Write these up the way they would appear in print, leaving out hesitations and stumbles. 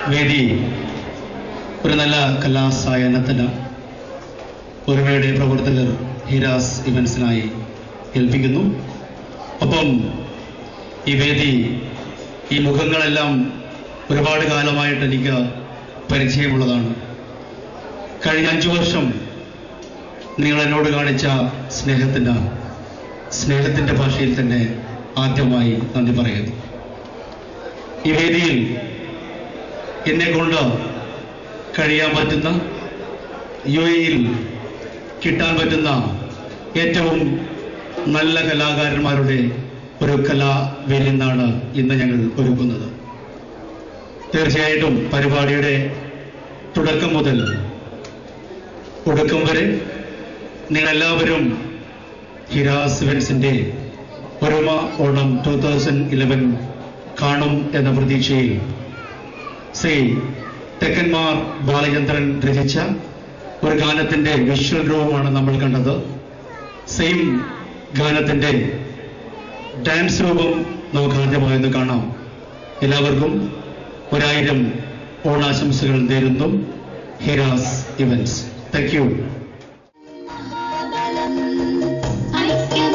വേദി ഒരു നല്ല കലാസായനത്തിന് ഒരുമയുടെ പ്രവർത്തകർ ഹിരാസ് ഇവൻസിനായി ഏൽപ്പിക്കുന്നു. ഒപ്പം ഈ വേദി, ഈ മുഖങ്ങളെല്ലാം ഒരുപാട് കാലമായിട്ട് എനിക്ക് പരിചയമുള്ളതാണ്. കഴിഞ്ഞ 5 വർഷം നിങ്ങൾ എന്നോട് കാണിച്ച സ്നേഹത്തിൻ്റെ ഭാഷയിൽ തന്നെ ആദ്യമായി നന്ദി പറയുന്നു. ഈ വേദിയിൽ എന്നെ കൊണ്ട് കഴിയാൻ പറ്റുന്ന, UAE-യിൽ കിട്ടാൻ പറ്റുന്ന ഏറ്റവും നല്ല കലാകാരന്മാരുടെ ഒരു കലാവേദിയാണ് ഇന്ന് ഞങ്ങൾ ഒരുക്കുന്നത്. തീർച്ചയായിട്ടും പരിപാടിയുടെ തുടക്കം മുതൽ ഒടുക്കം വരെ നിങ്ങളെല്ലാവരും ഹിരാസ് ഇവൻസിൻ്റെ ഒരുമ ഓണം 2011 കാണും എന്ന പ്രതീക്ഷയിൽ ശ്രീ തെക്കന്മാർ ബാലചന്ദ്രൻ രചിച്ച ഒരു ഗാനത്തിൻ്റെ വിഷ്വൽ രൂപമാണ് നമ്മൾ കണ്ടത്. സെയിം ഗാനത്തിൻ്റെ ഡാൻസ് രൂപം നമുക്ക് ആദ്യമായൊന്ന് കാണാം. എല്ലാവർക്കും 1000 ഓണാശംസകൾ നേരുന്നു. Hiras events. Thank you. Thank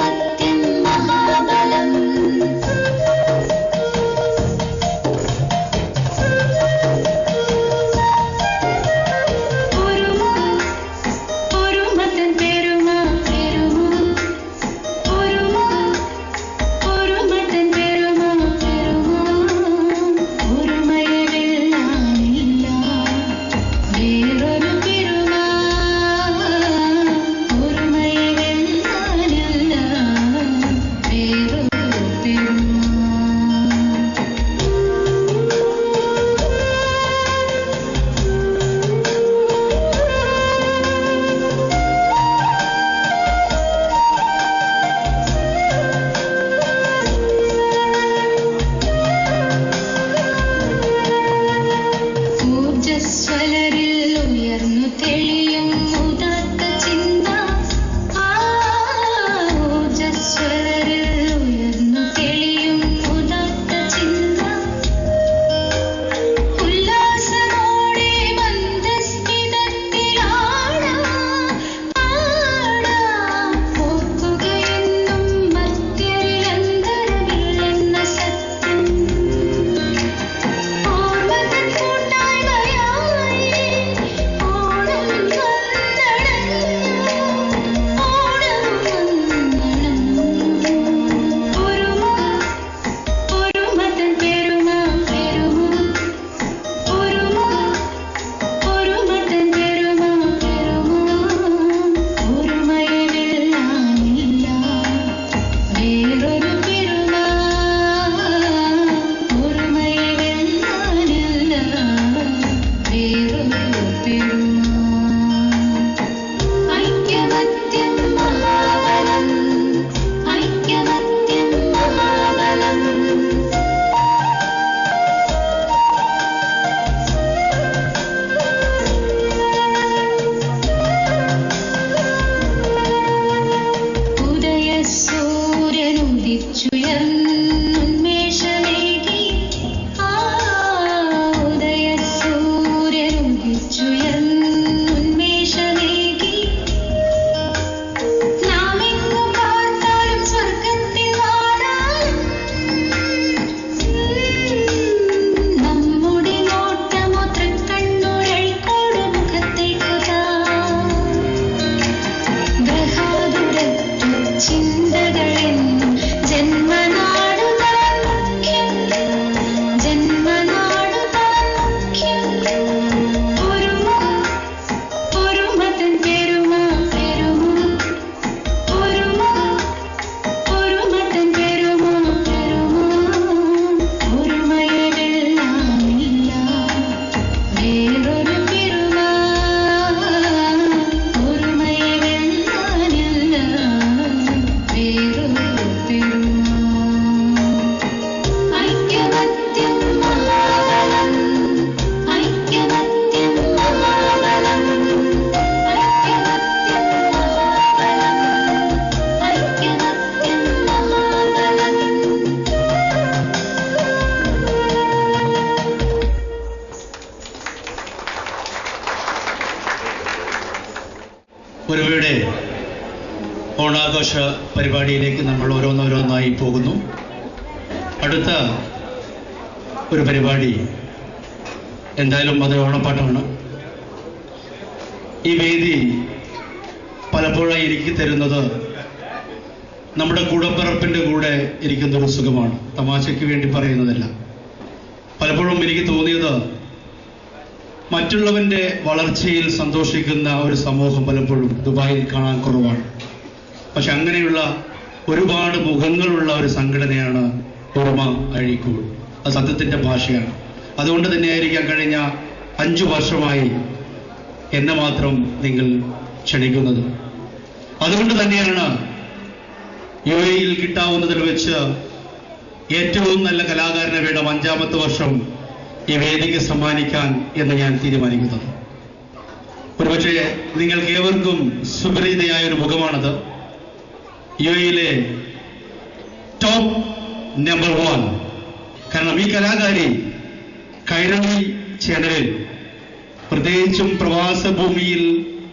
you. ഉരുവയുടെ ഓണാഘോഷ പരിപാടിയിലേക്ക് നമ്മൾ ഓരോന്നോരോന്നായി പോകുന്നു. അടുത്ത ഒരു പരിപാടി എന്തായാലും അത് ഓണപ്പാട്ടാണ്. ഈ വേദി പലപ്പോഴായി എനിക്ക് തരുന്നത് നമ്മുടെ കൂടപ്പിറപ്പിൻ്റെ കൂടെ ഇരിക്കുന്നൊരു സുഖമാണ്. തമാശയ്ക്ക് വേണ്ടി പറയുന്നതല്ല. പലപ്പോഴും എനിക്ക് തോന്നിയത് മറ്റുള്ളവൻ്റെ വളർച്ചയിൽ സന്തോഷിക്കുന്ന ഒരു സമൂഹം പലപ്പോഴും ദുബായിൽ കാണാൻ കുറവാണ്. പക്ഷെ അങ്ങനെയുള്ള ഒരുപാട് മുഖങ്ങളുള്ള ഒരു സംഘടനയാണ് ഓർമ്മ അഴീക്കോട്. അത് സത്യത്തിൻ്റെ ഭാഷയാണ്. അതുകൊണ്ട് തന്നെയായിരിക്കാം കഴിഞ്ഞ 5 വർഷമായി എന്നെ മാത്രം നിങ്ങൾ ക്ഷണിക്കുന്നത്. അതുകൊണ്ട് തന്നെയാണ് UAE-യിൽ കിട്ടാവുന്നതിൽ വെച്ച് ഏറ്റവും നല്ല കലാകാരനെ വേണം 5ാമത്തെ വർഷം ഈ വേദിക്ക് സമ്മാനിക്കാൻ എന്ന് ഞാൻ തീരുമാനിക്കുന്നത്. ഒരുപക്ഷെ നിങ്ങൾക്ക് ഏവർക്കും സുപരിചിതയായ ഒരു മുഖമാണത്. UAE-യിലെ ടോപ്പ് നമ്പർ 1. കാരണം ഈ കലാകാരി കൈരളി ചാനലിൽ പ്രത്യേകിച്ചും പ്രവാസ ഭൂമിയിൽ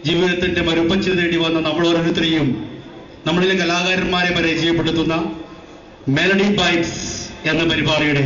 ജീവിതത്തിന്റെ മരുപ്പച്ച തേടി വന്ന നമ്മൾ ഓരോരുത്തരെയും നമ്മളിലെ കലാകാരന്മാരെ പരിചയപ്പെടുത്തുന്ന മെലഡി ബൈറ്റ്സ് എന്ന പരിപാടിയുടെ